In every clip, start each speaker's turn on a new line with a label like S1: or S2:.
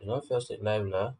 S1: dois faire ce live là.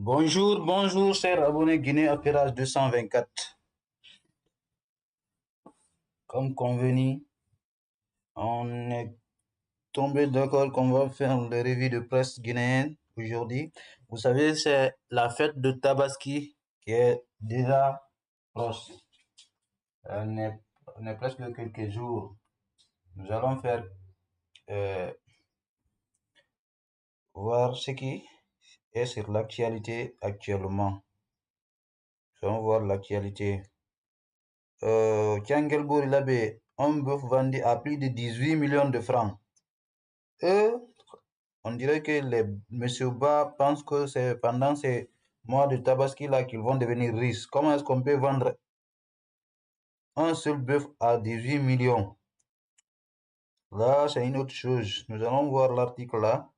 S1: Bonjour, bonjour, chers abonnés Guinée Apérage 224. Comme convenu, on est tombé d'accord qu'on va faire le revue de presse guinéenne aujourd'hui. Vous savez, c'est la fête de Tabaski qui est déjà proche. On est presque quelques jours. Nous allons faire voir ce qui est sur l'actualité actuellement. Nous allons voir l'actualité. Tiangelbourg Labé, un bœuf vendu à plus de 18 millions de francs. On dirait que les Monsieur Ba pensent que c'est pendant ces mois de Tabaski là qu'ils vont devenir riches. Comment est-ce qu'on peut vendre un seul bœuf à 18 millions? Là, c'est une autre chose. Nous allons voir l'article là.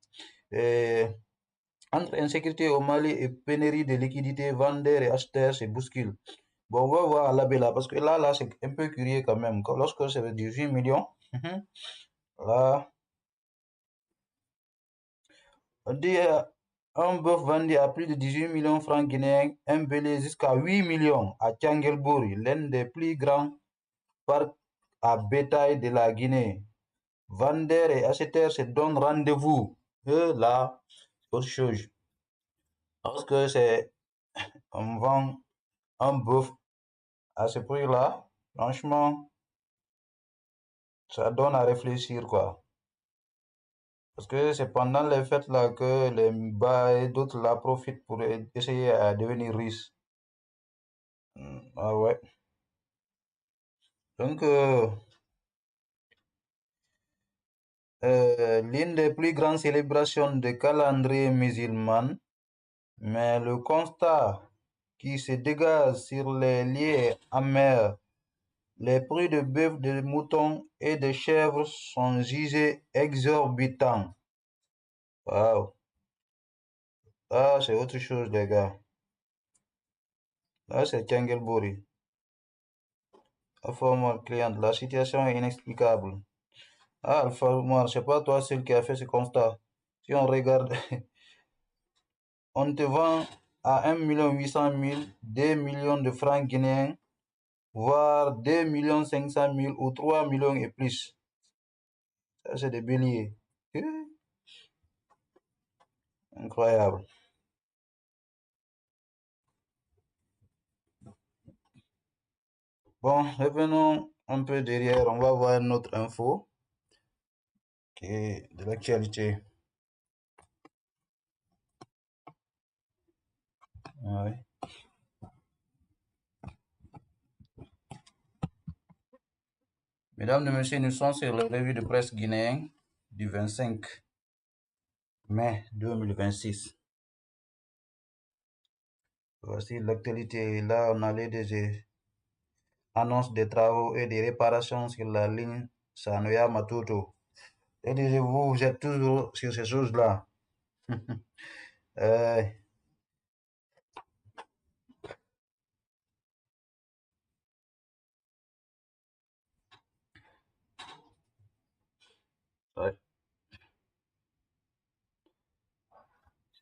S1: Et entre insécurité au Mali et pénurie de liquidités, vendeurs et acheteurs se bousculent. Bon, on va voir là, parce que là, c'est un peu curieux quand même. Lorsque c'est 18 millions, là, on dit un bœuf vendu à plus de 18 millions de francs guinéens, un bélier jusqu'à 8 millions à Tchangelbourg, l'un des plus grands parcs à bétail de la Guinée. Vendeurs et acheteurs se donnent rendez-vous. Là, c'est autre chose. Parce que on vend un bœuf à ce prix-là, franchement, ça donne à réfléchir, quoi. Parce que c'est pendant les fêtes là que les bas et d'autres là profitent pour essayer à devenir riches. Ah ouais. Donc, l'une des plus grandes célébrations de calendrier musulman, mais le constat qui se dégage sur les lieux amers, les prix de bœuf, de mouton et de chèvres sont jugés exorbitants. Waouh, ah, c'est autre chose, les gars. Là, c'est Tchangelbouri. Alpha Omar, client, la situation est inexplicable. Ah, Alpha Omar, c'est pas toi seul qui a fait ce constat. Si on regarde, on te vend à 1 800 000, 2 millions de francs guinéens, voire 2 500 000 ou 3 millions et plus. Ça, c'est des béliers. Incroyable. Bon, revenons un peu derrière. On va voir notre info qui est de l'actualité. Ouais. Mesdames et messieurs, nous sommes sur la revue de presse guinéen du 25 mai 2026. Voici l'actualité. Là, on a des annonces des travaux et des réparations sur la ligne Sanoya Matuto. Et vous, vous êtes toujours sur ces choses-là. euh,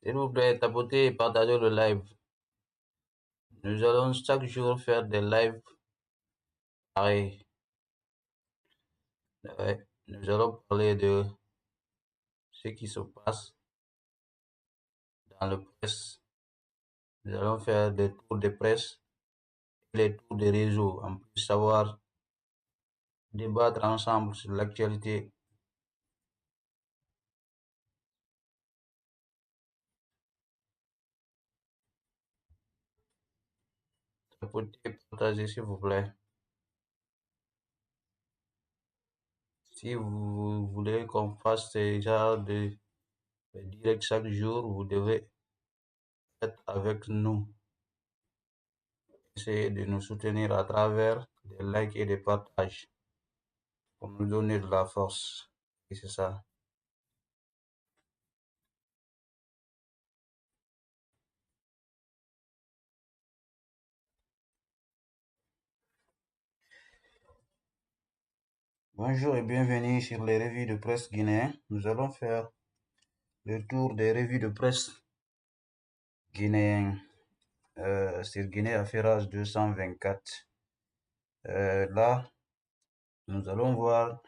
S1: S'il vous plaît, tapotez et partagez le live. Nous allons chaque jour faire des lives pareils. Ouais. Nous allons parler de ce qui se passe dans le presse. Nous allons faire des tours de presse et les tours des réseaux, en plus savoir débattre ensemble sur l'actualité. Tapotez, partagez s'il vous plaît. Si vous voulez qu'on fasse ce genre de direct chaque jour, vous devez être avec nous. Essayez de nous soutenir à travers des likes et des partages pour nous donner de la force. Et c'est ça. Bonjour et bienvenue sur les revues de presse guinéennes. Nous allons faire le tour des revues de presse guinéennes sur Guinée Affairs 224. Là, nous allons voir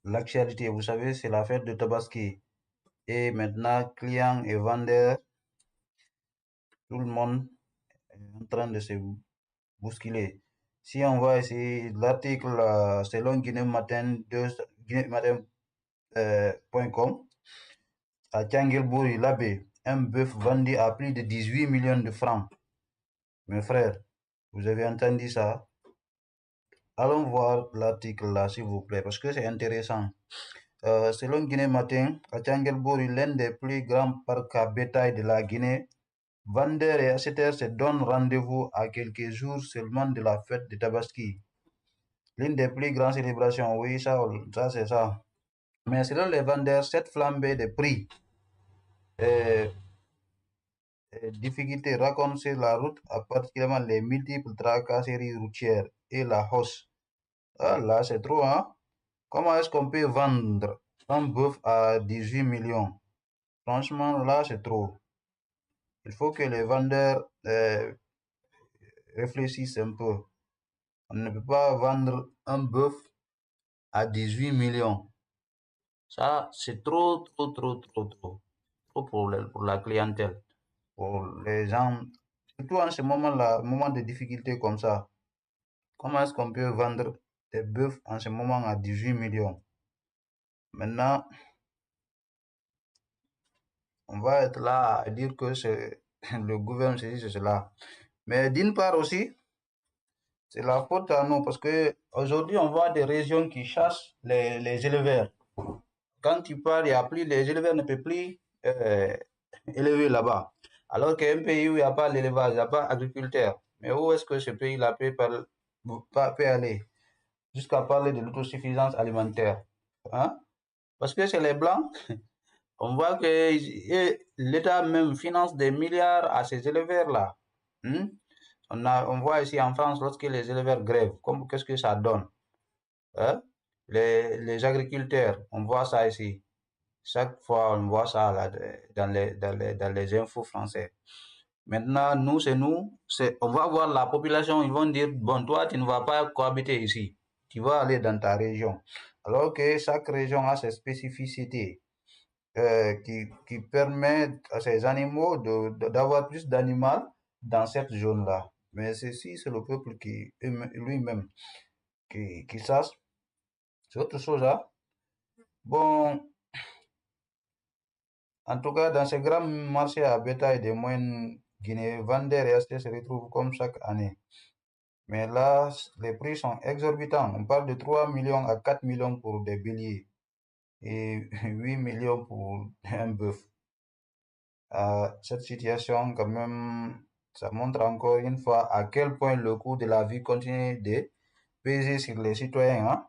S1: l'actualité. Vous savez, c'est la fête de Tabaski. Et maintenant, clients et vendeurs, tout le monde est en train de se bousculer. Si on voit ici l'article selon Guinée Matin, .com, à Tchangelbourg, Labé, un bœuf vendu à plus de 18 millions de francs. Mes frères, vous avez entendu ça? Allons voir l'article là, s'il vous plaît, parce que c'est intéressant. Selon Guinée Matin, à Tchangelbourg, l'un des plus grands parcs à bétail de la Guinée, vendeurs et acheteurs se donnent rendez-vous à quelques jours seulement de la fête de Tabaski. L'une des plus grandes célébrations, oui, ça c'est ça. Mais selon les vendeurs, cette flambée de prix et difficultés racontent sur la route, particulièrement les multiples tracasseries routières et la hausse. Ah là, c'est trop, hein? Comment est-ce qu'on peut vendre un bœuf à 18 millions? Franchement, là, c'est trop. Il faut que les vendeurs réfléchissent un peu. On ne peut pas vendre un bœuf à 18 millions. Ça, c'est trop, trop, trop, trop, trop. Trop pour la clientèle, pour les gens, surtout en ce moment-là, moment de difficulté comme ça. Comment est-ce qu'on peut vendre des bœufs en ce moment à 18 millions? Maintenant, on va être là à dire que c'est le gouvernement, c'est cela. Mais d'une part aussi, c'est la faute à nous parce que aujourd'hui, on voit des régions qui chassent les éleveurs. Quand tu parles, il y a plus, les éleveurs ne peuvent plus élever là-bas. Alors qu'un pays où il n'y a pas l'élevage, il n'y a pas d'agriculteur, mais où est-ce que ce pays-là peut aller jusqu'à parler de l'autosuffisance alimentaire? Hein? Parce que c'est les Blancs, on voit que l'État même finance des milliards à ces éleveurs-là. Hein? On voit ici en France, lorsque les éleveurs grèvent, qu'est-ce que ça donne? Hein? Les agriculteurs, on voit ça ici. Chaque fois, on voit ça là, dans les infos français. Maintenant, on va voir la population, ils vont dire, bon, toi, tu ne vas pas cohabiter ici. Tu vas aller dans ta région. Alors que chaque région a ses spécificités qui permettent à ces animaux d'avoir plus d'animaux dans cette zone-là. Mais ceci, c'est le peuple qui lui-même qui sache. C'est autre chose, hein? Bon, en tout cas, dans ces grands marchés à bétail des moyennes Guinée, vendeurs et acheteurs se retrouvent comme chaque année. Mais là, les prix sont exorbitants. On parle de 3 millions à 4 millions pour des béliers et 8 millions pour un bœuf. Cette situation, quand même, ça montre encore une fois à quel point le coût de la vie continue de peser sur les citoyens, hein.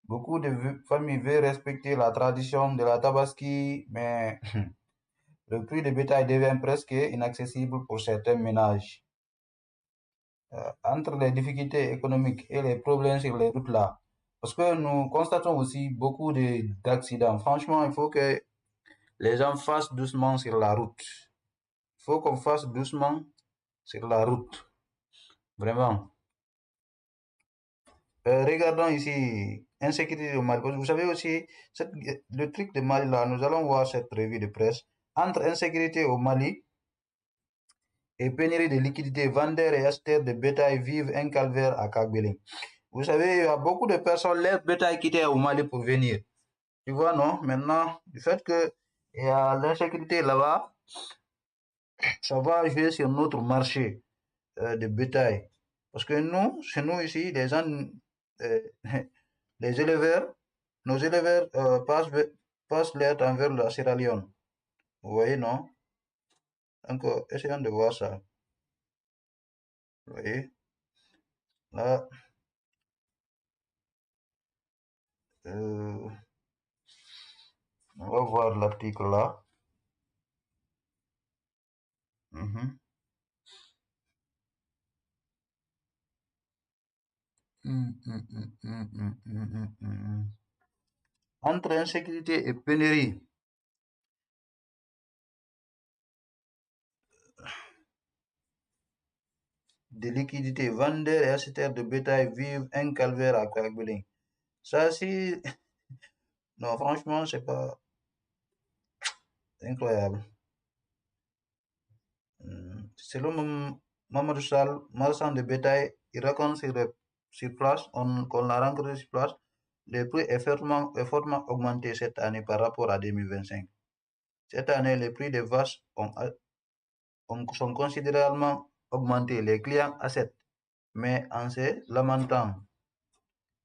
S1: Beaucoup de familles veulent respecter la tradition de la tabaski, mais le prix du bétail devient presque inaccessible pour certains ménages. Entre les difficultés économiques et les problèmes sur les routes là, parce que nous constatons aussi beaucoup d'accidents. Franchement, il faut que les gens fassent doucement sur la route. Il faut qu'on fasse doucement sur la route. Vraiment. Regardons ici, insécurité au Mali. Vous savez aussi, le truc de Mali là, nous allons voir cette revue de presse. Entre insécurité au Mali et pénurie de liquidités, vendeurs et acheteurs de bétail vivent un calvaire à Kabylie. Vous savez, il y a beaucoup de personnes, leur bétail quitté au Mali pour venir. Tu vois, non? Maintenant, du fait qu'il y a l'insécurité là-bas, ça va jouer sur notre marché de bétail. Parce que nous, chez nous ici, les gens, les éleveurs, nos éleveurs passent leur temps vers la Sierra Leone. Vous voyez, non? Donc, essayons de voir ça. Vous voyez? Là, on va voir l'article là. Mhm. Entre insécurité et pénurie de liquidités, vendeurs et acheteurs de bétail vivent un calvaire à Kabylie. Ça, si. Non, franchement, c'est pas incroyable. Selon Mamadou Sall, marchand de bétail, il raconte sur place, qu'on l'a rencontré sur place, le prix est fortement augmenté cette année par rapport à 2025. Cette année, les prix des vaches sont considérablement augmentés. Les clients achètent, mais en se lamentant,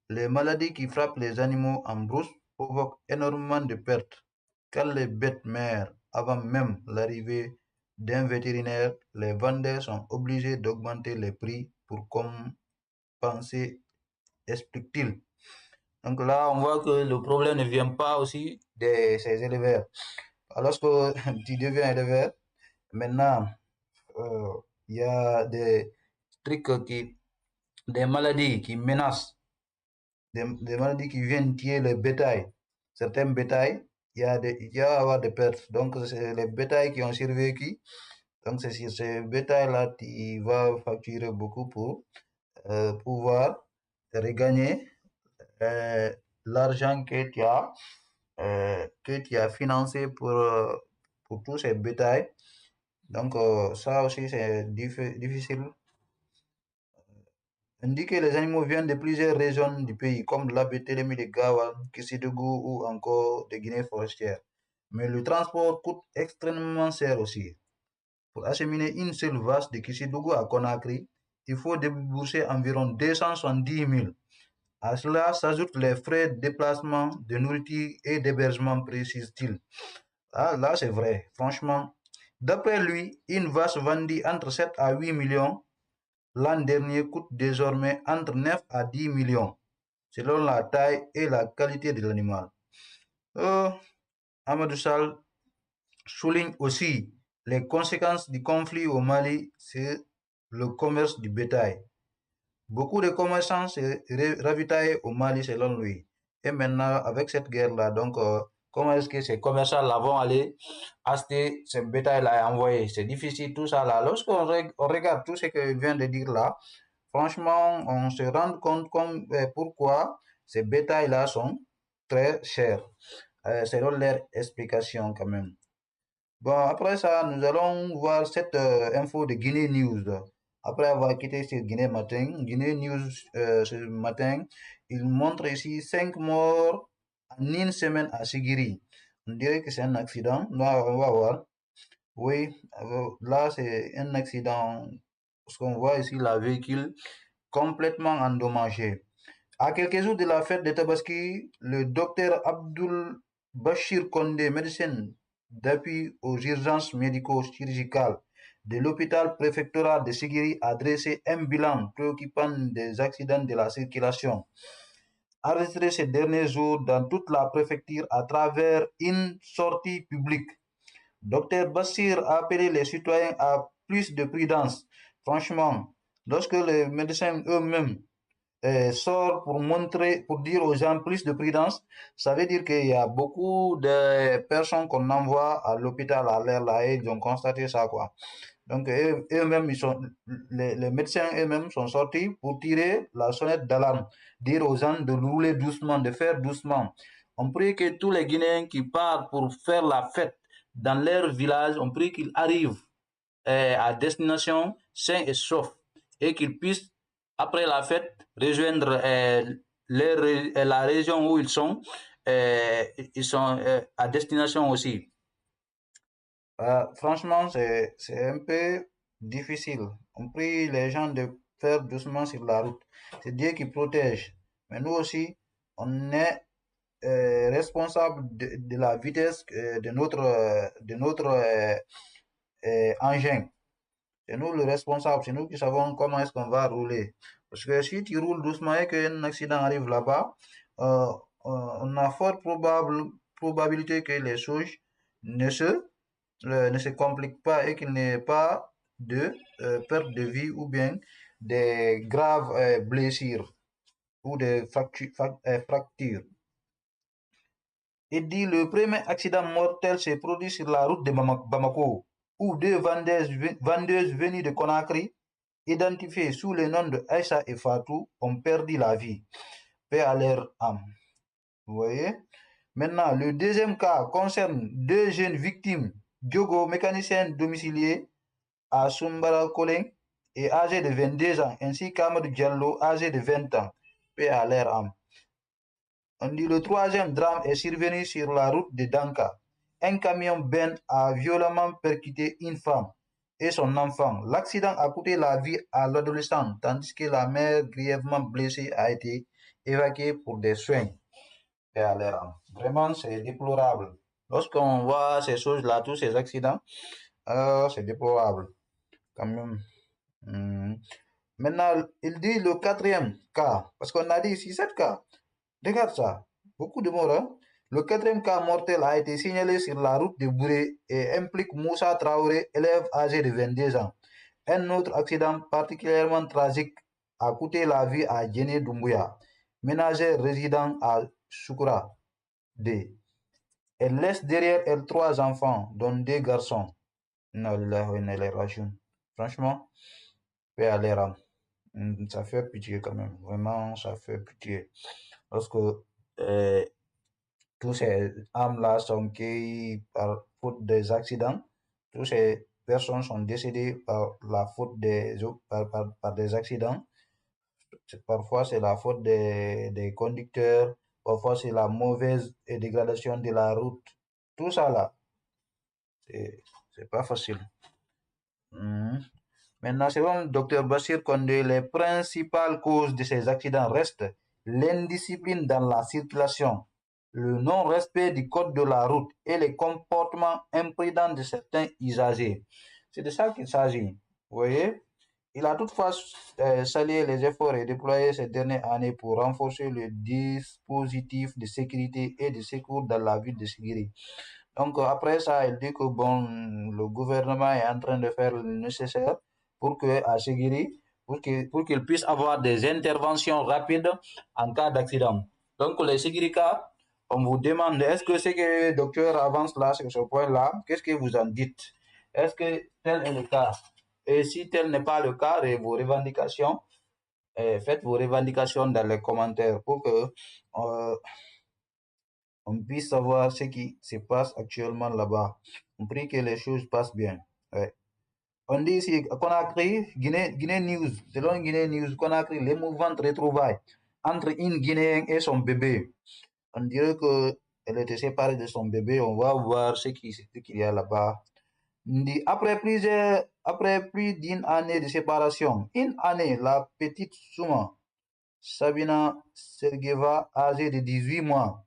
S1: les maladies qui frappent les animaux en brousse provoquent énormément de pertes. Car les bêtes meurent avant même l'arrivée d'un vétérinaire, les vendeurs sont obligés d'augmenter les prix pour compenser, explique-t-il. Donc là, on voit que le problème ne vient pas aussi de ces éleveurs. Lorsque tu deviens éleveur, maintenant, il y a des trucs des maladies qui menacent, des maladies qui viennent tuer le bétail. Certains bétails, il y a avoir des pertes. Donc, c'est les bétails qui ont survécu. Donc, c'est sur ces bétails-là tu vas facturer beaucoup pour pouvoir regagner l'argent que tu as financé pour tous ces bétails. Donc, ça aussi, c'est difficile. On dit que les animaux viennent de plusieurs régions du pays, comme de l'Abétélémie de Gawa, Kissidougou ou encore de Guinée forestière. Mais le transport coûte extrêmement cher aussi. Pour acheminer une seule vache de Kissidougou à Conakry, il faut débourser environ 270 000. À cela s'ajoutent les frais de déplacement, de nourriture et d'hébergement, précise-t-il. Ah, là, c'est vrai, franchement. D'après lui, une vache vendue entre 7 à 8 millions l'an dernier coûte désormais entre 9 à 10 millions, selon la taille et la qualité de l'animal. Amadou Sall souligne aussi les conséquences du conflit au Mali sur le commerce du bétail. Beaucoup de commerçants se ravitaillent au Mali selon lui. Et maintenant, avec cette guerre-là, donc, comment est-ce que ces commerçants-là vont aller acheter ce bétail-là et envoyer? C'est difficile tout ça là. Lorsqu'on regarde tout ce que je viens de dire là, franchement, on se rend compte pourquoi ces bétails-là sont très chers, selon leur explication quand même. Bon, après ça, nous allons voir cette info de Guinée News. Après avoir quitté sur Guinée Matin, Guinée News ce matin, il montre ici 5 morts en une semaine à Sigiri. On dirait que c'est un accident. Là, on va voir. Oui, là, c'est un accident. Parce qu'on voit ici la véhicule complètement endommagée. À quelques jours de la fête de Tabaski, le docteur Abdul Bachir Kondé, médecin d'appui aux urgences médico-chirurgicales de l'hôpital préfectoral de Sigiri, a dressé un bilan préoccupant des accidents de la circulation enregistrés ces derniers jours dans toute la préfecture à travers une sortie publique. Docteur Bassir a appelé les citoyens à plus de prudence. Franchement, lorsque les médecins eux-mêmes sort pour dire aux gens plus de prudence, ça veut dire qu'il y a beaucoup de personnes qu'on envoie à l'hôpital à l'air là et ils ont constaté ça, quoi. Donc, eux-mêmes, les médecins eux-mêmes sont sortis pour tirer la sonnette d'alarme, dire aux gens de rouler doucement, de faire doucement. On prie que tous les Guinéens qui partent pour faire la fête dans leur village, on prie qu'ils arrivent à destination sains et saufs et qu'ils puissent, après la fête, rejoindre la région où ils sont. Ils sont à destination aussi. Franchement, c'est un peu difficile. On prie les gens de faire doucement sur la route. C'est Dieu qui protège. Mais nous aussi, on est responsable de la vitesse de notre engin. C'est nous le responsable, c'est nous qui savons comment est-ce qu'on va rouler. Parce que si tu roules doucement et qu'un accident arrive là-bas, euh, on a fort probabilité que les choses ne se, ne se compliquent pas et qu'il n'y ait pas de perte de vie ou bien des graves blessures ou des fractures. Il dit le premier accident mortel s'est produit sur la route de Bamako, où deux vendeuses venues de Conakry, identifiées sous le nom de Aïcha et Fatou, ont perdu la vie. Paix à leur âme. Vous voyez? Maintenant, le deuxième cas concerne deux jeunes victimes, Diogo, mécanicien domicilié à Sumbara Koleng et âgé de 22 ans, ainsi qu'Amadou Diallo, âgé de 20 ans. Paix à leur âme. On dit le troisième drame est survenu sur la route de Danka. Un camion Ben a violemment percuté une femme et son enfant. L'accident a coûté la vie à l'adolescent, tandis que la mère grièvement blessée a été évacuée pour des soins. Et vraiment, c'est déplorable. Lorsqu'on voit ces choses-là, tous ces accidents, c'est déplorable quand même. Maintenant, il dit le quatrième cas, parce qu'on a dit ici 7 cas. Regarde ça, beaucoup de morts. Hein. Le quatrième cas mortel a été signalé sur la route de Bouré et implique Moussa Traoré, élève âgé de 22 ans. Un autre accident particulièrement tragique a coûté la vie à Djené Doumbouya, ménagère résident à Soukra D. Elle laisse derrière elle 3 enfants, dont 2 garçons. Franchement, paix à l'air. Ça fait pitié quand même. Vraiment, ça fait pitié. Lorsque tous ces âmes-là sont cueillies par faute des accidents. Toutes ces personnes sont décédées par la faute par des accidents. Parfois, c'est la faute des conducteurs. Parfois, c'est la mauvaise dégradation de la route. Tout ça là, c'est pas facile. Maintenant, selon le docteur Bachir Kondé, les principales causes de ces accidents restent l'indiscipline dans la circulation, le non-respect du code de la route et les comportements imprudents de certains usagers. C'est de ça qu'il s'agit. Vous voyez? Il a toutefois salué les efforts et déployés ces dernières années pour renforcer le dispositif de sécurité et de secours dans la ville de Sigiri. Donc après ça, il dit que bon, le gouvernement est en train de faire le nécessaire pour que à Sigiri, pour qu'il puisse avoir des interventions rapides en cas d'accident. Donc les Sigirika, on vous demande, est-ce que ce que le docteur avance là sur ce point-là, qu'est-ce que vous en dites? Est-ce que tel est le cas? Et si tel n'est pas le cas, vos revendications, faites vos revendications dans les commentaires pour que on puisse savoir ce qui se passe actuellement là-bas. On prie que les choses passent bien. Ouais. On dit ici, Conakry, Guinée News, selon Guinée News, Conakry, l'émouvante retrouvaille entre une Guinéenne et son bébé. On dirait qu'elle était séparée de son bébé. On va voir ce qu'il y a là-bas. Après plus d'une année de séparation, une année, la petite Souma, Sabina Sergeva, âgée de 18 mois,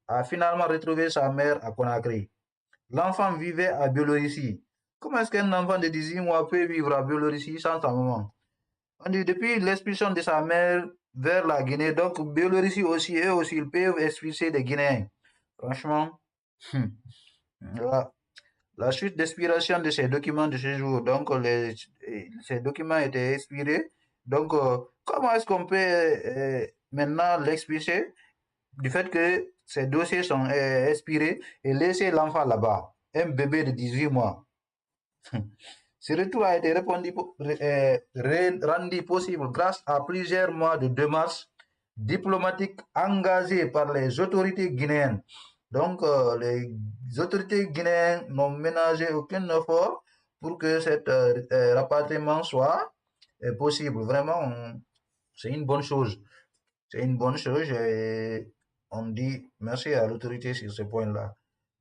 S1: a finalement retrouvé sa mère à Conakry. L'enfant vivait à Biélorussie. Comment est-ce qu'un enfant de 18 mois peut vivre à Biélorussie sans sa maman? On dit depuis l'expulsion de sa mère vers la Guinée, donc Biélorussie aussi, eux aussi, ils peuvent expulser des Guinéens. Franchement, la suite d'expiration de ces documents de séjour, donc ces documents étaient expirés Donc, comment est-ce qu'on peut maintenant l'expliquer du fait que ces dossiers sont expirés et laisser l'enfant là-bas, un bébé de 18 mois? Ce retour a été rendu possible grâce à plusieurs mois de démarches diplomatiques engagées par les autorités guinéennes. Donc, les autorités guinéennes n'ont ménagé aucun effort pour que cet rapatriement soit possible. Vraiment, c'est une bonne chose. C'est une bonne chose et on dit merci à l'autorité sur ce point-là.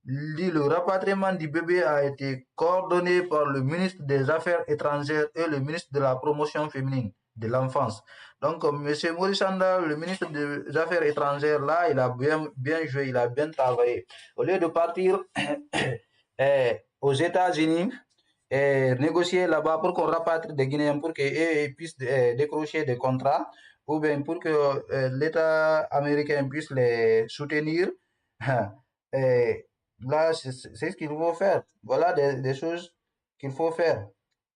S1: Le rapatriement du bébé a été coordonné par le ministre des Affaires étrangères et le ministre de la Promotion féminine de l'enfance. Donc, M. Maurice Sanda, le ministre des Affaires étrangères, là, il a bien joué, il a bien travaillé. Au lieu de partir aux États-Unis et négocier là-bas pour qu'on rapatrie des Guinéens pour qu'ils puissent décrocher des contrats, ou bien pour que l'État américain puisse les soutenir, et là, c'est ce qu'il faut faire. Voilà des choses qu'il faut faire.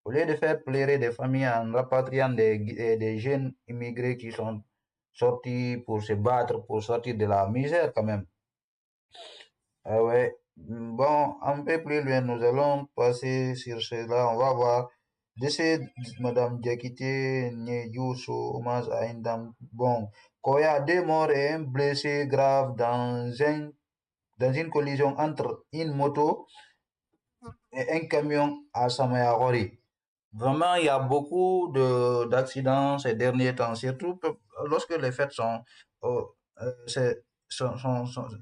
S1: Au lieu de faire pleurer des familles en rapatriant des jeunes immigrés qui sont sortis pour se battre, pour sortir de la misère quand même. Ah ouais. Bon, un peu plus loin, nous allons passer sur cela. On va voir. Décès de Madame Diakité Nyeyuso, hommage à une dame. Bon, Koya, deux morts et un blessé grave dans une collision entre une moto et un camion à Samayagori. Vraiment, il y a beaucoup d'accidents ces derniers temps, surtout lorsque les fêtes sont, euh,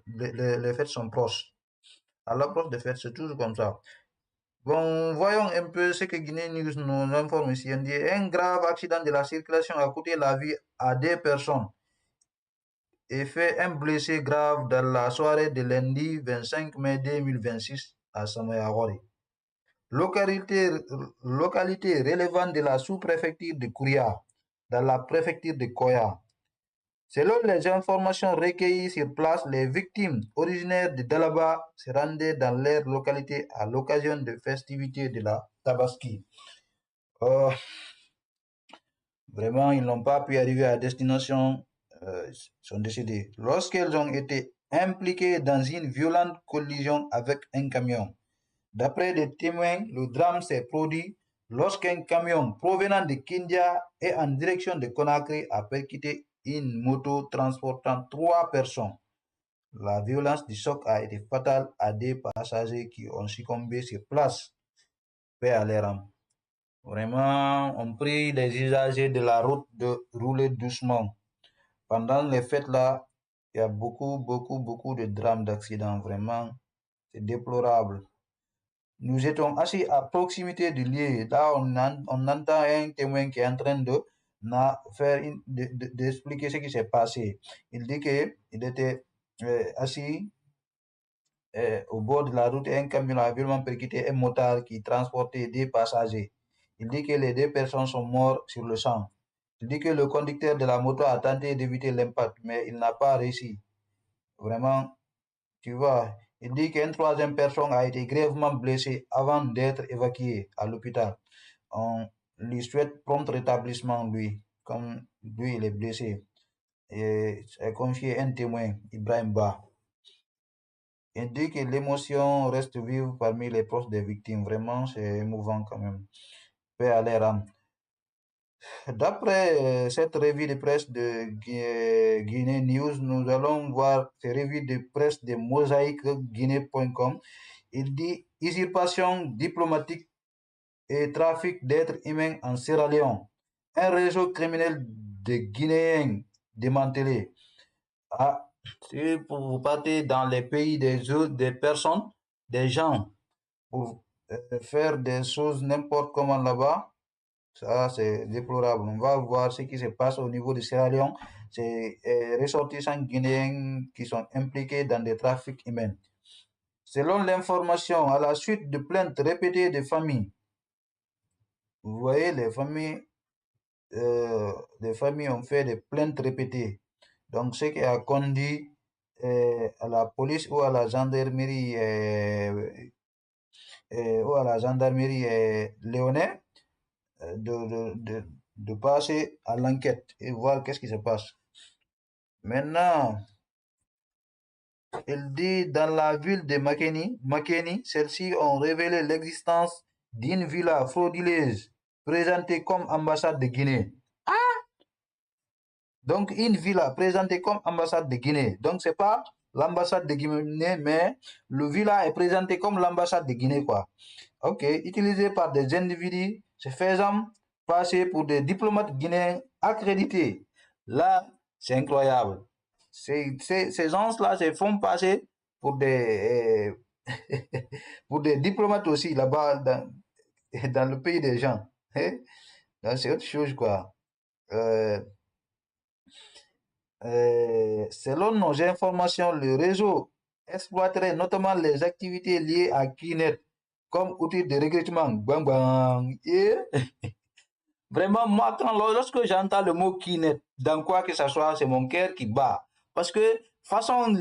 S1: les fêtes sont proches. À l'approche des fêtes, c'est toujours comme ça. Bon, voyons un peu ce que Guinée News nous informe ici. On dit un grave accident de la circulation a coûté la vie à deux personnes et fait un blessé grave dans la soirée de lundi 25 mai 2026 à Samayagori. Localité, localité relevant de la sous-préfecture de Kouria, dans la préfecture de Koya. Selon les informations recueillies sur place, les victimes originaires de Dalaba se rendaient dans leur localité à l'occasion de festivités de la Tabaski. Euh, Vraiment, ils n'ont pas pu arriver à destination, ils sont décédés. Lorsqu'elles ont été impliquées dans une violente collision avec un camion. D'après des témoins, le drame s'est produit lorsqu'un camion provenant de Kindia et en direction de Conakry a percuté une moto transportant trois personnes. La violence du choc a été fatale à des passagers qui ont succombé sur place. Paix à leur âme. Vraiment, on prie les usagers de la route de rouler doucement. Pendant les fêtes là, il y a beaucoup de drames, d'accidents. Vraiment, c'est déplorable. Nous étions assis à proximité du lieu. Là, on entend un témoin qui est en train d'expliquer ce qui s'est passé. Il dit qu'il était assis au bord de la route et un camion a violemment percuté un motard qui transportait des passagers. Il dit que les deux personnes sont mortes sur le champ. Il dit que le conducteur de la moto a tenté d'éviter l'impact, mais il n'a pas réussi. Vraiment, tu vois, il dit qu'une troisième personne a été grièvement blessée avant d'être évacuée à l'hôpital. On lui souhaite prompt rétablissement, lui, comme lui, il est blessé. Et est confié un témoin, Ibrahim Ba. Il dit que l'émotion reste vive parmi les proches des victimes. Vraiment, c'est émouvant quand même. Paix à leur âme. D'après cette revue de presse de Guinée News, nous allons voir ces revues de presse de mosaïqueguinée.com. Il dit usurpation diplomatique et trafic d'êtres humains en Sierra Leone. Un réseau criminel de Guinéens démantelé. Ah, si vous partez dans les pays des personnes, des gens, pour faire des choses n'importe comment là-bas, ça, c'est déplorable. On va voir ce qui se passe au niveau de Sierra Leone. C'est ressortissants guinéens qui sont impliqués dans des trafics humains. Selon l'information, à la suite de plaintes répétées des familles, vous voyez, les familles ont fait des plaintes répétées. Donc, ce qui a conduit à la police ou à la gendarmerie léonais de de passer à l'enquête et voir qu'est-ce qui se passe. Maintenant, il dit dans la ville de Makeni, celles-ci ont révélé l'existence d'une villa frauduleuse présentée comme ambassade de Guinée. Donc, une villa présentée comme ambassade de Guinée. Donc, c'est pas l'ambassade de Guinée, mais le villa est présenté comme l'ambassade de Guinée, quoi. Ok, utilisé par des individus se faisant passer pour des diplomates guinéens accrédités. Là, c'est incroyable. Ces gens-là se font passer pour pour des diplomates aussi là-bas dans le pays des gens. Donc, c'est autre chose, quoi. Euh, Selon nos informations, le réseau exploiterait notamment les activités liées à Kinet comme outil de recrutement. Bang, bang. Et vraiment, moi, lorsque j'entends le mot Kinet, dans quoi que ce soit, c'est mon cœur qui bat. Parce que, de toute façon,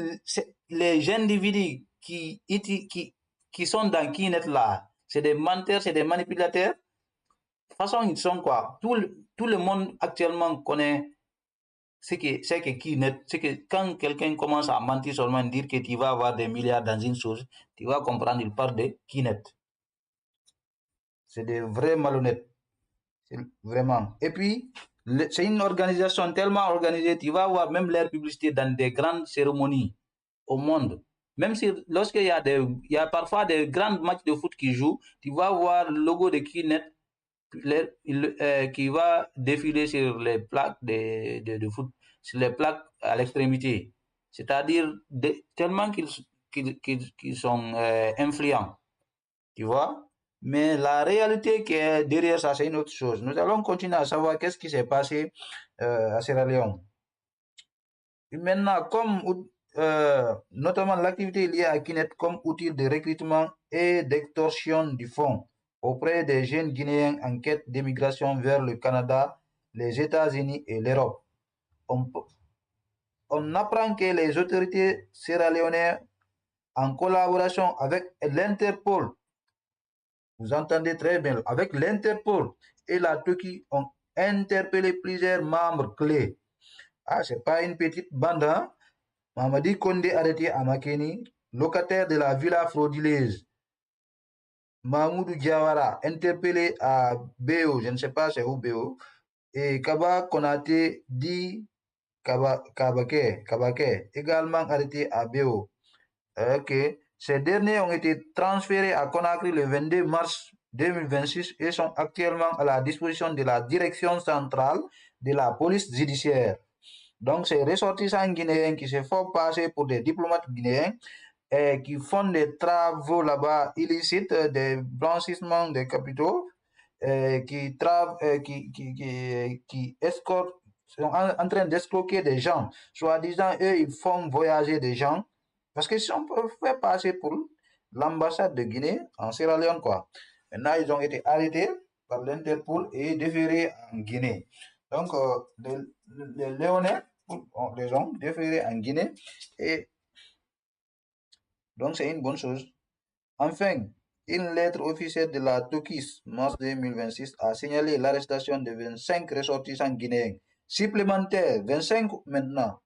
S1: les individus qui sont dans Kinet là, c'est des menteurs, c'est des manipulateurs. De toute façon, ils sont quoi? Tout le monde actuellement connaît c'est que Kinet, c'est que quand quelqu'un commence à mentir seulement, dire que tu vas avoir des milliards dans une chose, tu vas comprendre, il parle de Kinet. C'est des vrais malhonnêtes. Vraiment. Et puis, c'est une organisation tellement organisée, tu vas voir même leur publicité dans des grandes cérémonies au monde. Même si lorsqu'il y a il y a parfois des grands matchs de foot qui jouent, tu vas voir le logo de Kinet qui va défiler sur les plaques de foot, sur les plaques à l'extrémité. C'est-à-dire tellement qu'ils sont influents, tu vois. Mais la réalité qui est derrière ça, c'est une autre chose. Nous allons continuer à savoir qu'est-ce qui s'est passé à Sierra Leone. Et maintenant, notamment l'activité liée à Kinet comme outil de recrutement et d'extorsion du fonds auprès des jeunes Guinéens en quête d'émigration vers le Canada, les États-Unis et l'Europe. On apprend que les autorités sierra-léonaises, en collaboration avec l'Interpol, vous entendez très bien, avec l'Interpol et la Turquie, ont interpellé plusieurs membres clés. Ah, c'est pas une petite bande, hein? Mamadi Kondé arrêté à Makeni, locataire de la villa frauduleuse. Mahmoudou Diawara interpellé à Béo, je ne sais pas c'est où Béo. Et Kaba Konate dit Kabake, également arrêté à Béo. Ok. Ces derniers ont été transférés à Conakry le 22 mars 2026 et sont actuellement à la disposition de la direction centrale de la police judiciaire. Donc, ces ressortissants guinéens qui se font passer pour des diplomates guinéens et qui font des travaux là-bas illicites, des blanchissements de capitaux, qui escortent, sont en train d'escroquer des gens. Soi-disant, eux, ils font voyager des gens parce qu'ils sont fait passer pour l'ambassade de Guinée en Sierra Leone, quoi. Maintenant, ils ont été arrêtés par l'Interpol et déférés en Guinée. Donc, les Léonais les ont déférés en Guinée et donc c'est une bonne chose. Enfin, une lettre officielle de la TOKIS, mars 2026, a signalé l'arrestation de 25 ressortissants guinéens supplémentaires, 25 maintenant,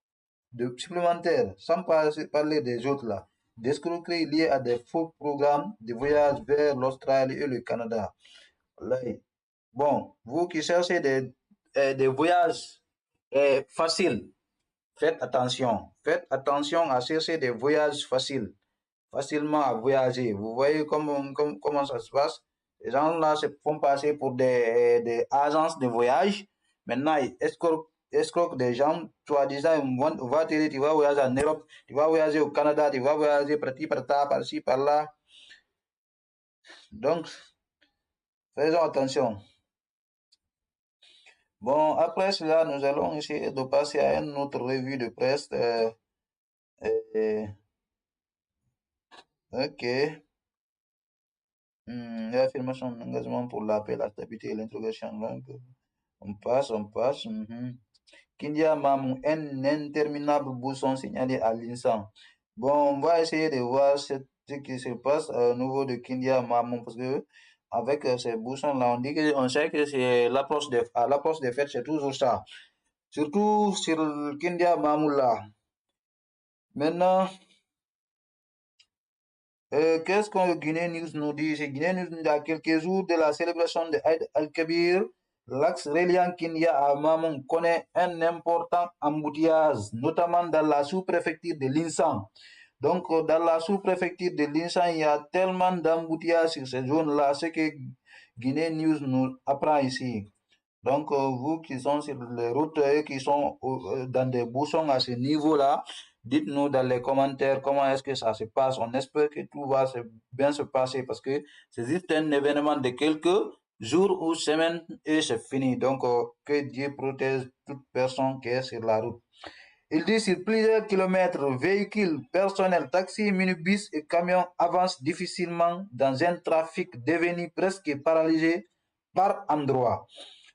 S1: supplémentaires, sans parler des autres là, d'escroqueries liées à des faux programmes de voyage vers l'Australie et le Canada. Bon, vous qui cherchez des voyages faciles, faites attention. Faites attention à chercher des voyages facilement à voyager. Vous voyez comment ça se passe? Les gens-là se font passer pour des agences de voyage. Maintenant, ils escroquent des gens, soi-disant, on va te dire, tu vas voyager en Europe, tu vas voyager au Canada, tu vas voyager par-ci, par-là. Donc, faisons attention. Bon, après cela, nous allons essayer de passer à une autre revue de presse. Ok. L'affirmation d'engagement pour la paix, la stabilité et l'interrogation. On passe. Kindia Mamou, un interminable bouson signalé à l'instant. Bon, on va essayer de voir ce qui se passe au niveau de Kindia Mamou parce que avec ces bouchons-là. On sait que c'est à l'approche des fêtes, c'est toujours ça. Surtout sur le Kindia Mamoula. Maintenant, qu'est-ce que Guinée News nous dit? C'est Guinée News nous dit à quelques jours de la célébration de Eid al-Kabir, l'axe reliant Kindia à Mamoun connaît un important embouteillage, notamment dans la sous-préfecture de l'Insan. Donc, dans la sous-préfecture de l'Insan, il y a tellement d'embouteillages sur ces zones-là, ce que Guinée News nous apprend ici. Donc, vous qui sont sur les routes et qui sont dans des bouchons à ce niveau-là, dites-nous dans les commentaires comment est-ce que ça se passe. On espère que tout va bien se passer parce que c'est juste un événement de quelques jours ou semaines et c'est fini. Donc, que Dieu protège toute personne qui est sur la route. Il dit sur plusieurs kilomètres, véhicules personnels, taxis, minibus et camions avancent difficilement dans un trafic devenu presque paralysé par endroits.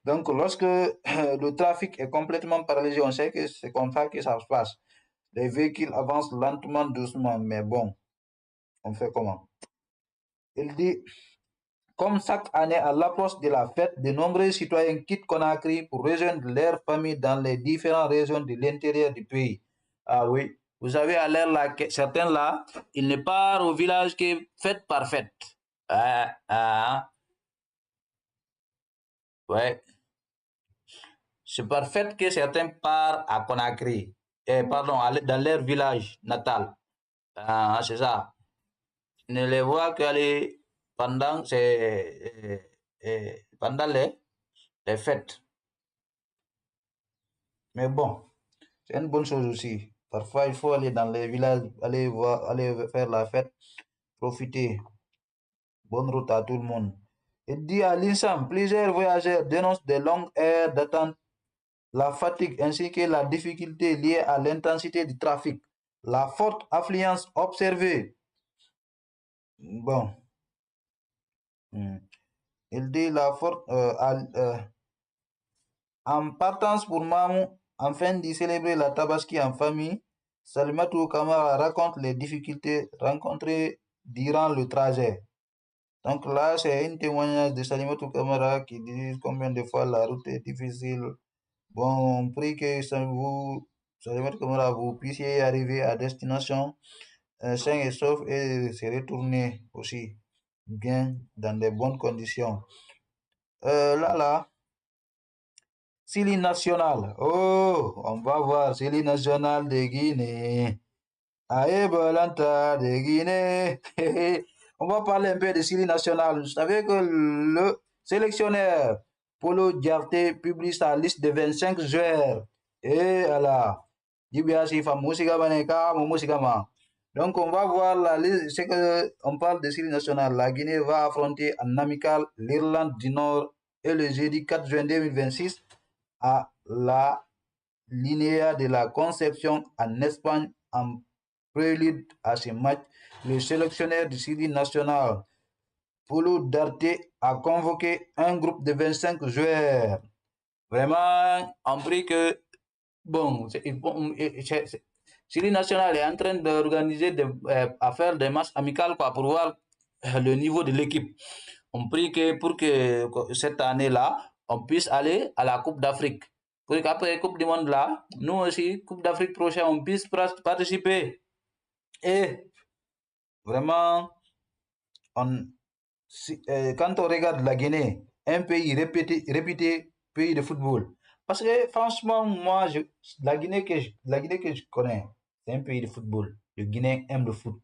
S1: Donc, lorsque le trafic est complètement paralysé, on sait que c'est comme ça que ça se passe. Les véhicules avancent lentement, doucement, mais bon, on fait comment? Il dit, comme chaque année à l'approche de la fête, de nombreux citoyens quittent Conakry pour rejoindre leur famille dans les différentes régions de l'intérieur du pays. Ah oui, vous savez, à l'heure là, certains là, ils ne partent au village que fête par fête. Ouais. C'est par fait que certains partent à Conakry, pardon, dans leur village natal. C'est ça. Ne les voient qu'aller pendant, pendant les fêtes. Mais bon, c'est une bonne chose aussi. Parfois, il faut aller dans les villages, aller voir, aller faire la fête, profiter. Bonne route à tout le monde. Il dit à l'INSAM, plusieurs voyageurs dénoncent des longues heures d'attente, la fatigue ainsi que la difficulté liée à l'intensité du trafic, la forte affluence observée. Bon, il dit la forte en partance pour Mamou, afin d'y célébrer la Tabaski en famille, Salimatou Kamara raconte les difficultés rencontrées durant le trajet. Donc là, c'est un témoignage de Salimatou Kamara qui dit combien de fois la route est difficile. Bon, on prie que vous, Salimatou Kamara, vous puissiez arriver à destination sain et sauf et se retourner aussi bien dans de bonnes conditions. Là, Sili National. Oh, on va voir Sili National de Guinée. Aïe, Bolanta de Guinée. On va parler un peu de Sili National. Vous savez que le sélectionneur Polo Diarté publie sa liste de 25 joueurs. Et voilà. Donc, on va voir la liste. C'est que on parle de Sili National. La Guinée va affronter en amical l'Irlande du Nord et le jeudi 4 juin 2026 à la Linéa de la Conception en Espagne. En prélude à ce match, le sélectionneur du Sili National, Polo Diarté, a convoqué un groupe de 25 joueurs. Vraiment, on prie que, bon, Sili National est en train d'organiser, à faire des matchs amicaux pour voir le niveau de l'équipe. On prie que pour que cette année-là, on puisse aller à la Coupe d'Afrique. Pour qu'après la Coupe du Monde là, nous aussi, Coupe d'Afrique prochaine, on puisse participer. Et vraiment, quand on regarde la Guinée, un pays réputé pays de football. Parce que franchement, moi, la Guinée que je connais, c'est un pays de football. Le Guinéen aime le foot.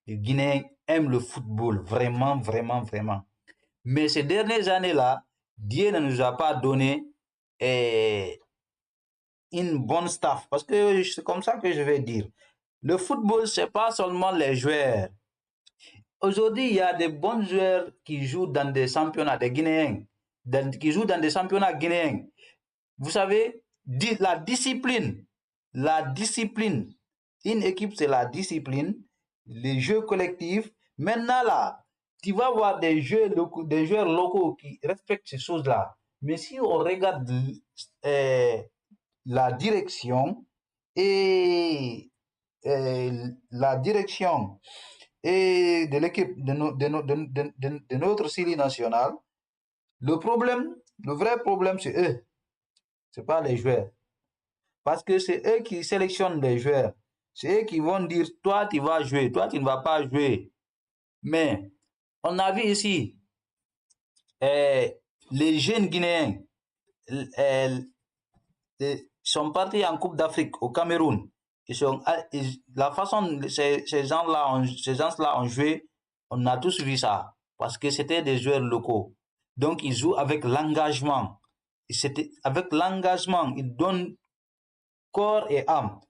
S1: Le Guinéen aime le football, vraiment, vraiment, vraiment. Mais ces dernières années-là, Dieu ne nous a pas donné une bonne staff. Parce que c'est comme ça que je vais dire. Le football, c'est pas seulement les joueurs. Aujourd'hui, il y a des bons joueurs qui jouent dans des championnats des Guinéens, qui jouent dans des championnats guinéens. Vous savez, la discipline, une équipe, c'est la discipline, les jeux collectifs. Maintenant, là, tu vas voir des joueurs locaux qui respectent ces choses-là. Mais si on regarde la direction et et de l'équipe de notre série nationale, le vrai problème, c'est eux. C'est pas les joueurs. Parce que c'est eux qui sélectionnent les joueurs. C'est eux qui vont dire, toi, tu vas jouer, toi, tu ne vas pas jouer. Mais on a vu ici, les jeunes Guinéens euh, sont partis en Coupe d'Afrique au Cameroun. La façon dont ces gens-là ont joué, on a tous vu ça. Parce que c'était des joueurs locaux. Donc, ils jouent avec l'engagement. Avec l'engagement, ils donnent corps et âme,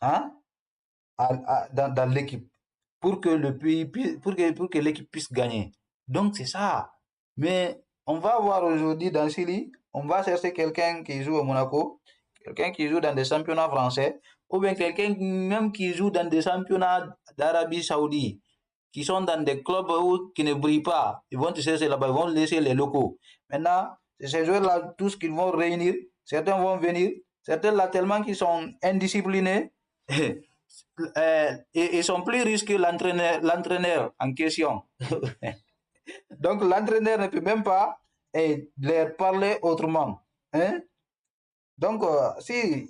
S1: hein, dans l'équipe pour que le pays pour que l'équipe puisse gagner. Donc c'est ça. Mais on va voir aujourd'hui dans Chili, on va chercher quelqu'un qui joue au Monaco, quelqu'un qui joue dans des championnats français, ou bien quelqu'un même qui joue dans des championnats d'Arabie Saoudite, qui sont dans des clubs qui ne brillent pas. Ils vont te chercher là-bas, ils vont laisser les locaux. Maintenant, ces joueurs-là, tous qu'ils vont réunir, certains vont venir, certains là tellement qu'ils sont indisciplinés, ils sont plus riches que l'entraîneur en question. Donc l'entraîneur ne peut même pas leur parler autrement. Hein? Donc si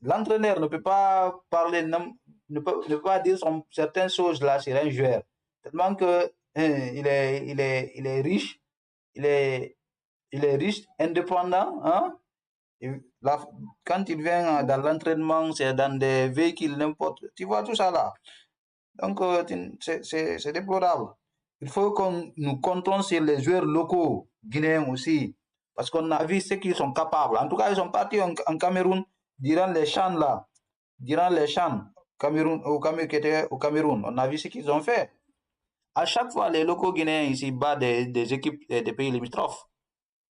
S1: l'entraîneur ne peut pas parler, ne peut pas dire certaines choses là sur un joueur, tellement que il est riche, il est, il est riche, indépendant, hein? Quand il vient dans l'entraînement, c'est dans des véhicules, n'importe. Tu vois tout ça là. Donc, c'est déplorable. Il faut qu'on nous comptons sur les joueurs locaux guinéens aussi. Parce qu'on a vu ce qu'ils sont capables. En tout cas, ils sont partis en Cameroun durant les chants là. Durant les chants qui étaient au Cameroun. On a vu ce qu'ils ont fait. À chaque fois, les locaux guinéens ici battent des équipes des pays limitrophes.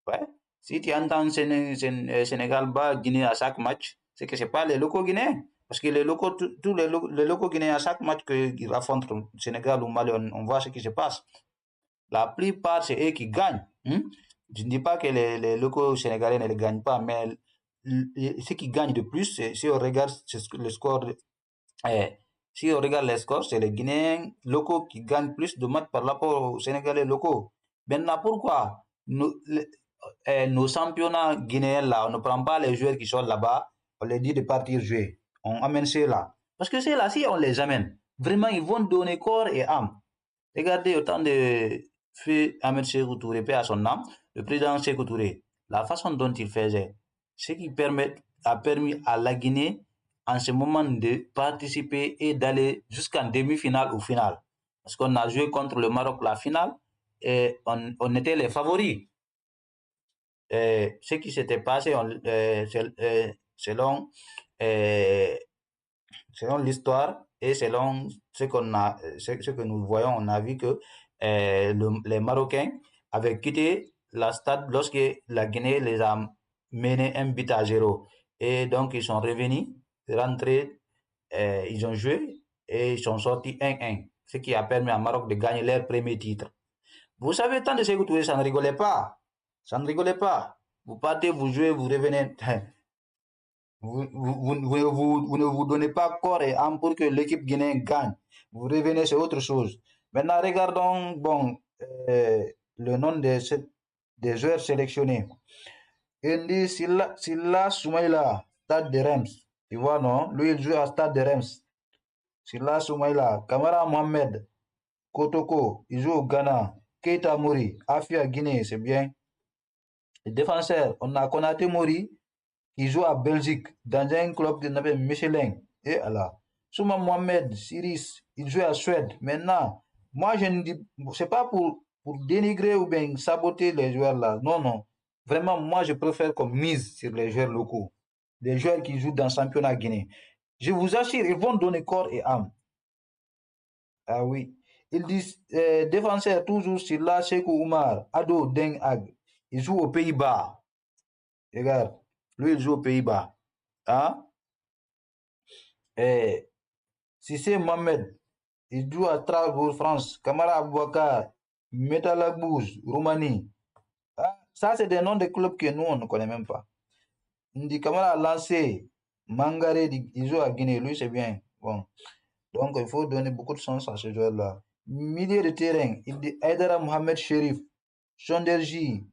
S1: Ouais. Si tu entends Sénégal bat Guinée à chaque match, c'est que ce n'est pas les locaux guinéens. Parce que les locaux, tous les locaux guinéens, à chaque match qu'ils affrontent le Sénégal ou Mali, on voit ce qui se passe. La plupart, c'est eux qui gagnent. Je ne dis pas que les locaux sénégalais ne les gagnent pas, mais ce qui gagnent de plus, si on regarde le score, si on regarde les scores, c'est les Guinéens locaux qui gagnent plus de matchs par rapport aux Sénégalais locaux. Maintenant, pourquoi nos championnats guinéens là, on ne prend pas les joueurs qui sont là-bas, on leur dit de partir jouer. On amène ceux-là. Parce que ceux-là, si on les amène, vraiment, ils vont donner corps et âme. Regardez autant de feu Ahmed Sékou Touré, paix à son âme, le président Sékou Touré, la façon dont il faisait, ce qui a permis à la Guinée, en ce moment, de participer et d'aller jusqu'en demi-finale ou finale. Parce qu'on a joué contre le Maroc la finale et on était les favoris. Ce qui s'était passé selon l'histoire et selon ce que nous voyons, on a vu que les Marocains avaient quitté la stade lorsque la Guinée les a menés 1-0. Et donc ils sont revenus, rentrés, ils ont joué et ils sont sortis 1-1, ce qui a permis à Maroc de gagner leur premier titre. Vous savez, tant de Sékou Touré, ça ne rigolait pas. Ça ne rigolait pas. Vous partez, vous jouez, vous revenez. Vous ne vous donnez pas corps et âme pour que l'équipe guinéenne gagne. Vous revenez, c'est autre chose. Maintenant, regardons le nom des joueurs sélectionnés. Il dit Silla Soumaïla, Stade de Reims. Tu vois, non? Lui, il joue à Stade de Reims. Silla Soumaïla, Kamara Mohamed, Kotoko, il joue au Ghana. Keita Mori, Afia Guinée, c'est bien. Les défenseurs, on a Konaté Mori, qui joue à Belgique, dans un club qui s'appelle Michelin. Et Allah. Souma Mohamed, Siris, il joue à Suède. Maintenant, moi, je ne dis, c'est pas pour dénigrer ou bien saboter les joueurs là. Non, non. Vraiment, moi, je préfère qu'on mise sur les joueurs locaux. Les joueurs qui jouent dans le championnat guinéen. Je vous assure, ils vont donner corps et âme. Ah oui. Ils disent, défenseur, toujours sur la Sekou Oumar, Ado Deng Ag. Il joue aux Pays-Bas. Regarde, lui, il joue aux Pays-Bas. Hein? Sissé Mohamed, il joue à Strasbourg, France. Kamara Abouakar, Metalabouze, Roumanie. Ah, ça, c'est des noms de clubs que nous, on ne connaît même pas. Ndi Kamara a lancé Mangare, il joue à Guinée, lui, c'est bien. Bon. Donc, il faut donner beaucoup de sens à ce joueur-là. Milieu de terrain, il dit Aïdara Mohamed Sherif, Sonderji,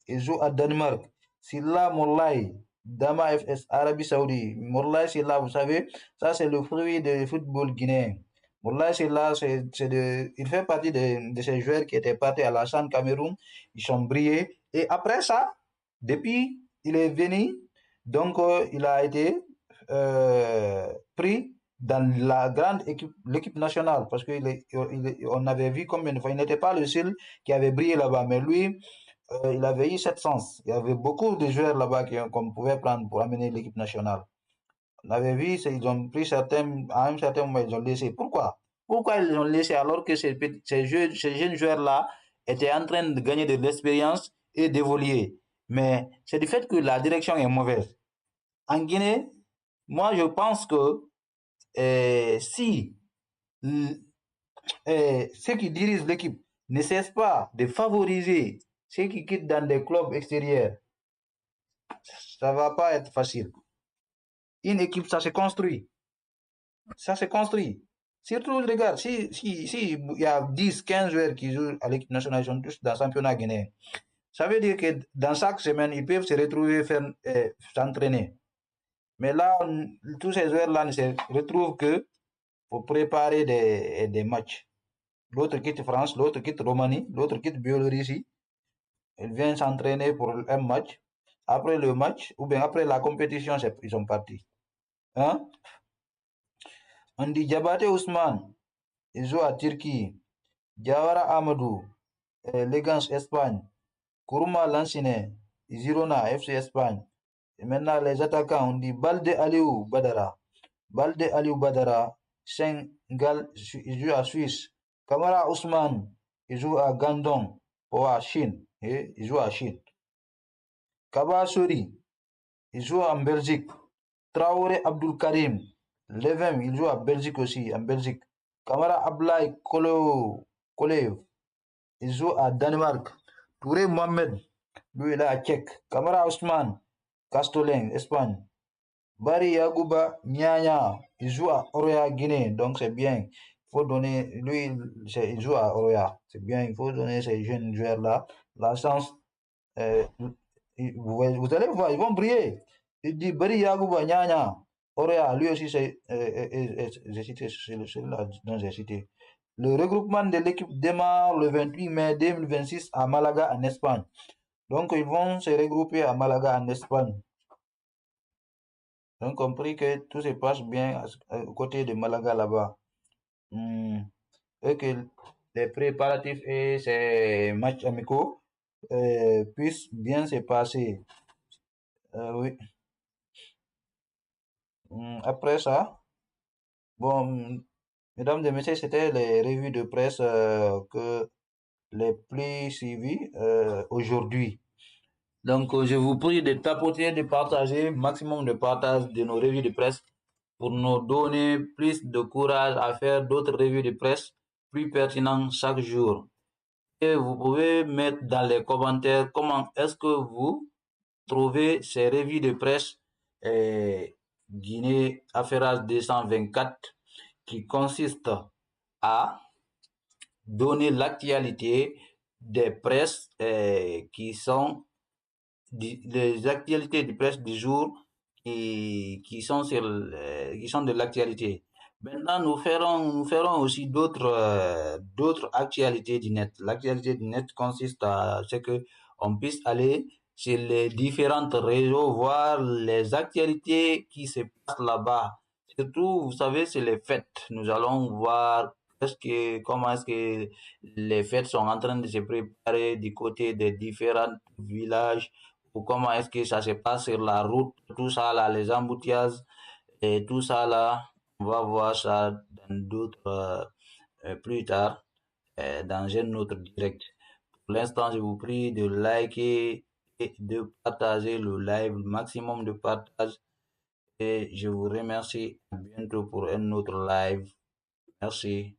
S1: il joue à Danemark. Silla Moulay, Dama FS, Arabie Saoudite. Moulay Silla, vous savez, ça c'est le fruit du football guinéen. Moulay Silla, il fait partie de ces joueurs qui étaient partis à la CHAN Cameroun. Ils ont brillé. Et après ça, depuis, il est venu. Donc, il a été pris dans la grande équipe, l'équipe nationale, parce qu'on avait vu combien de fois, il n'était pas le seul qui avait brillé là-bas, mais lui, il avait eu cette sens. Il y avait beaucoup de joueurs là-bas qu'on pouvait prendre pour amener l'équipe nationale. On avait vu, ils ont pris certains, à un certain moment, ils ont laissé. Pourquoi? Pourquoi ils ont laissé alors que ces jeunes joueurs-là étaient en train de gagner de l'expérience et d'évoluer? Mais c'est du fait que la direction est mauvaise. En Guinée, moi, je pense que si ceux qui dirigent l'équipe ne cessent pas de favoriser ceux qui quittent dans des clubs extérieurs, ça va pas être facile. Une équipe, ça se construit. Ça se construit. Surtout, regarde, si il y a 10, 15 joueurs qui jouent à l'équipe nationale, ils sont tous dans le championnat guinéen. Ça veut dire que dans chaque semaine, ils peuvent se retrouver s'entraîner. Mais là, tous ces joueurs-là ne se retrouvent que pour préparer des matchs. L'autre quitte France, l'autre quitte Roumanie, l'autre quitte Biélorussie. Ils viennent s'entraîner pour un match. Après le match, ou bien après la compétition, ils sont partis. Hein? On dit Diabaté Ousmane, il joue à Turquie. Diawara Amadou, Legance Espagne. Kourouma Lansine, Girona, FC Espagne. Et maintenant, les attaquants, on dit Balde Aliou Badara. Balde Aliou Badara, Sengal, il joue à Suisse. Kamara Ousmane, il joue à Gandon, ou à Chine. Il joue à Chine. Kaba Sori, il joue en Belgique. Traoré Abdul Karim, Levem, il joue à Belgique aussi, en Belgique. Kamara Ablaï Kolev, il joue à Danemark. Touré Mohamed, lui il est à Tchèque. Kamara Ousmane, Castolin, Espagne. Bari Yagouba Nyanya, il joue à Oroya, Guinée, donc c'est bien. Il faut donner, lui, il joue à Oroya, c'est bien, il faut donner ces jeunes joueurs-là la chance. Vous allez voir, ils vont briller. Il dit Bari Yagouba Nyanya, Oroya, lui aussi, j'ai cité celui-là dont j'ai cité. Le regroupement de l'équipe démarre le 28 mai 2026 à Malaga, en Espagne. Donc, ils vont se regrouper à Malaga, en Espagne. Ils ont compris que tout se passe bien aux côtés de Malaga là-bas. Et que les préparatifs et ces matchs amicaux puissent bien se passer. Oui. Après ça, bon, mesdames et messieurs, c'était les revues de presse que les plus suivies aujourd'hui. Donc, je vous prie de tapoter, de partager, maximum de partage de nos revues de presse pour nous donner plus de courage à faire d'autres revues de presse plus pertinentes chaque jour. Et vous pouvez mettre dans les commentaires comment est-ce que vous trouvez ces revues de presse Guinée Affaires 224 qui consistent à donner l'actualité des presses qui sont les actualités de presse du jour qui sont de l'actualité. Maintenant, nous ferons aussi d'autres actualités du net. L'actualité du net consiste à ce que on puisse aller sur les différentes réseaux, voir les actualités qui se passent là-bas. Surtout, vous savez, c'est les fêtes. Nous allons voir comment est-ce que les fêtes sont en train de se préparer du côté des différents villages, ou comment est-ce que ça se passe sur la route, tout ça là, les embouteillages et tout ça là, on va voir ça dans d'autres plus tard dans un autre direct. Pour l'instant, je vous prie de liker et de partager le live, le maximum de partage, et je vous remercie. À bientôt pour un autre live. Merci.